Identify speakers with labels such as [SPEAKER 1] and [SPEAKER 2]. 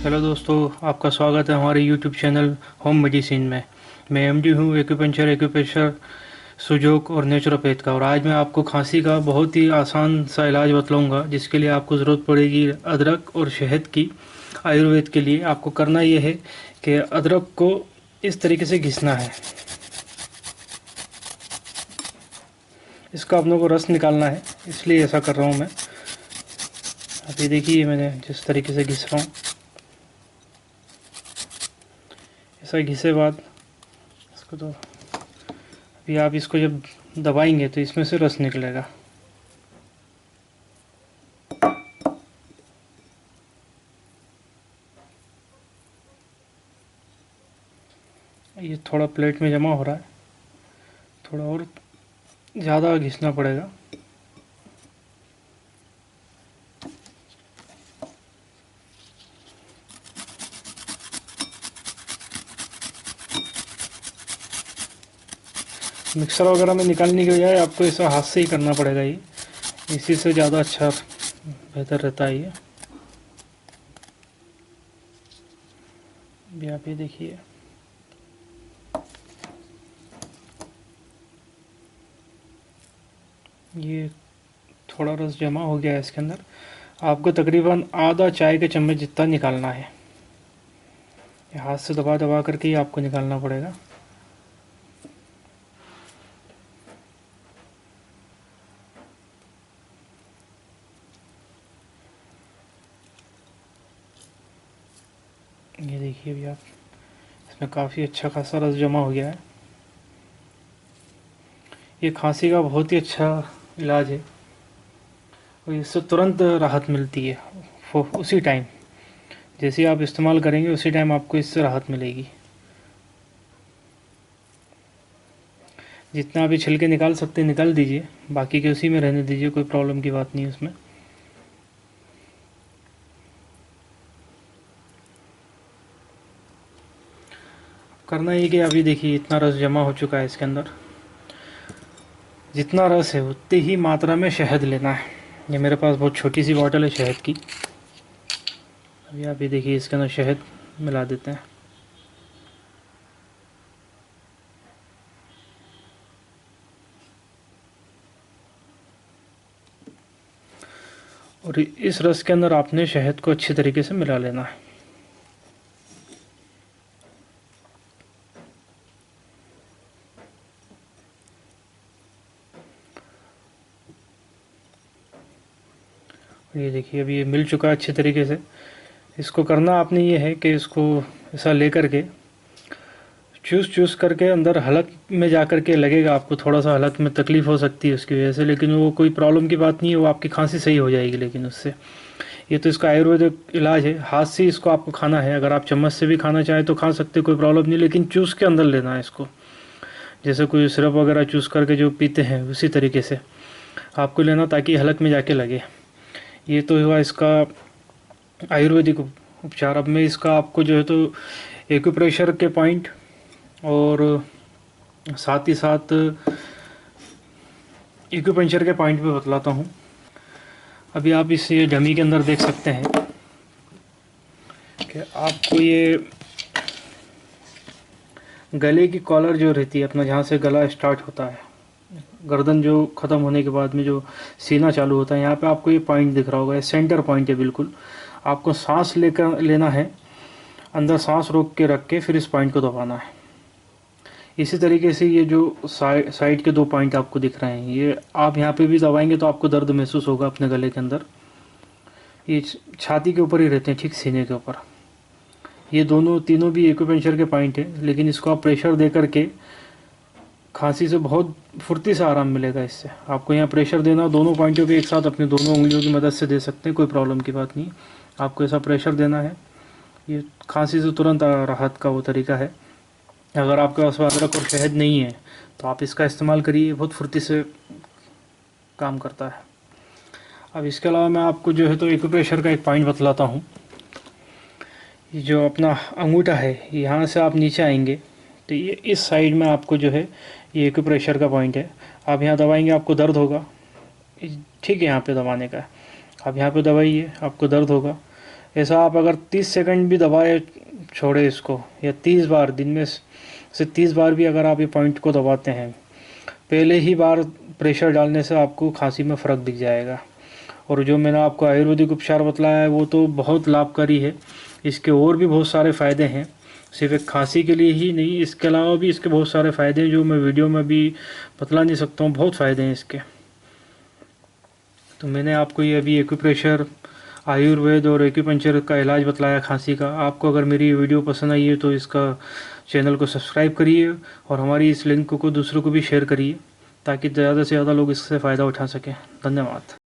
[SPEAKER 1] Hello दोस्तों, आपका स्वागत है हमारे यूट्यूब चैनल होम मेडिसिन में। मैं एमडी हूँ, एक्यूपेंचर सुजोक और नेचुरोपैथ का। और आज मैं आपको खांसी का बहुत ही आसान सा इलाज बतलाऊंगा, जिसके लिए आपको ज़रूरत पड़ेगी अदरक और शहद की। आयुर्वेद के लिए आपको करना ये है कि अदरक को इस तरीके से घिसना है, इसका अपनों को रस निकालना है, इसलिए ऐसा कर रहा हूँ मैं। अभी देखिए मैंने जिस तरीके से घिस रहा हूँ, ऐसा घिसे बाद इसको तो अभी आप इसको जब दबाएंगे तो इसमें से रस निकलेगा। ये थोड़ा प्लेट में जमा हो रहा है, थोड़ा और ज़्यादा घिसना पड़ेगा। मिक्सर वगैरह में निकालने के बजाय आपको ऐसा हाथ से ही करना पड़ेगा, ये इसी से ज़्यादा अच्छा बेहतर रहता है। ये अभी आप ये देखिए, ये थोड़ा रस जमा हो गया है इसके अंदर। आपको तकरीबन आधा चाय के चम्मच जितना निकालना है। ये हाथ से दबा दबा करके ही आपको निकालना पड़ेगा। ये देखिए अभी आप, इसमें काफ़ी अच्छा खासा रस जमा हो गया है। ये खांसी का बहुत ही अच्छा इलाज है और इससे तुरंत राहत मिलती है। उसी टाइम जैसे आप इस्तेमाल करेंगे उसी टाइम आपको इससे राहत मिलेगी। जितना भी छिलके निकाल सकते निकाल दीजिए, बाकी के उसी में रहने दीजिए, कोई प्रॉब्लम की बात नहीं है उसमें। करना ये कि अभी देखिए इतना रस जमा हो चुका है इसके अंदर। जितना रस है उतनी ही मात्रा में शहद लेना है। ये मेरे पास बहुत छोटी सी बॉटल है शहद की। अभी आप ये देखिए इसके अंदर शहद मिला देते हैं। और इस रस के अंदर आपने शहद को अच्छी तरीके से मिला लेना है। ये देखिए अभी ये मिल चुका है अच्छी तरीके से। इसको करना आपने ये है कि इसको ऐसा ले करके चूस चूस करके अंदर हलक में जा कर के लगेगा आपको। थोड़ा सा हलक में तकलीफ़ हो सकती है उसकी वजह से, लेकिन वो कोई प्रॉब्लम की बात नहीं है, वो आपकी खांसी सही हो जाएगी लेकिन उससे। ये तो इसका आयुर्वेदिक इलाज है। हाथ से इसको आपको खाना है, अगर आप चम्मच से भी खाना चाहें तो खा सकते, कोई प्रॉब्लम नहीं, लेकिन चूस के अंदर लेना है इसको। जैसे कोई सिरप वगैरह चूस करके जो पीते हैं उसी तरीके से आपको लेना, ताकि हलक में जाके लगे। ये तो हुआ इसका आयुर्वेदिक उपचार। अब मैं इसका आपको जो है तो एक्यूप्रेशर के पॉइंट और साथ ही साथ एक्यूपंक्चर के पॉइंट पे बतलाता हूँ। अभी आप इस ये डमी के अंदर देख सकते हैं कि आपको ये गले की कॉलर जो रहती है अपना, जहाँ से गला स्टार्ट होता है, गर्दन जो ख़त्म होने के बाद में जो सीना चालू होता है, यहाँ पे आपको ये पॉइंट दिख रहा होगा। ये सेंटर पॉइंट है बिल्कुल। आपको सांस लेकर लेना है, अंदर सांस रोक के रख के फिर इस पॉइंट को दबाना है। इसी तरीके से ये जो साइड के दो पॉइंट आपको दिख रहे हैं, ये आप यहाँ पे भी दबाएंगे तो आपको दर्द महसूस होगा अपने गले के अंदर। ये छाती के ऊपर ही रहते हैं, ठीक सीने के ऊपर। ये दोनों तीनों भी एक्यूपेंचर के पॉइंट है, लेकिन इसको आप प्रेशर दे करके खांसी से बहुत फुर्ती से आराम मिलेगा इससे। आपको यहाँ प्रेशर देना, दोनों पॉइंटों पे एक साथ अपनी दोनों उंगलियों की मदद से दे सकते हैं, कोई प्रॉब्लम की बात नहीं। आपको ऐसा प्रेशर देना है। ये खांसी से तुरंत राहत का वो तरीका है। अगर आपके पास अदरक और शहद नहीं है तो आप इसका इस्तेमाल करिए, बहुत फुर्ती से काम करता है। अब इसके अलावा मैं आपको जो है तो एक्यूप्रेशर का एक पॉइंट बतलाता हूँ। ये जो अपना अंगूठा है, यहाँ से आप नीचे आएंगे तो ये इस साइड में आपको जो है ये एक्यूप्रेशर का पॉइंट है। आप यहाँ दबाएंगे आपको दर्द होगा, ठीक है, यहाँ पे दबाने का। आप यहाँ पे दबाइए, आपको दर्द होगा। ऐसा आप अगर 30 सेकंड भी दबाए छोड़े इसको, या 30 बार, दिन में से 30 बार भी अगर आप ये पॉइंट को दबाते हैं, पहले ही बार प्रेशर डालने से आपको खांसी में फ़र्क दिख जाएगा। और जो मैंने आपको आयुर्वेदिक उपचार बतलाया है वो तो बहुत लाभकारी है, इसके और भी बहुत सारे फ़ायदे हैं, सिर्फ एक खांसी के लिए ही नहीं, इसके अलावा भी इसके बहुत सारे फ़ायदे हैं जो मैं वीडियो में भी बतला नहीं सकता हूँ, बहुत फ़ायदे हैं इसके। तो मैंने आपको ये अभी एक्यूप्रेशर, आयुर्वेद और एक्यूपंक्चर का इलाज बतलाया खांसी का। आपको अगर मेरी वीडियो पसंद आई है तो इसका चैनल को सब्सक्राइब करिए और हमारी इस लिंक को दूसरों को भी शेयर करिए, ताकि ज़्यादा से ज़्यादा लोग इससे फ़ायदा उठा सकें। धन्यवाद।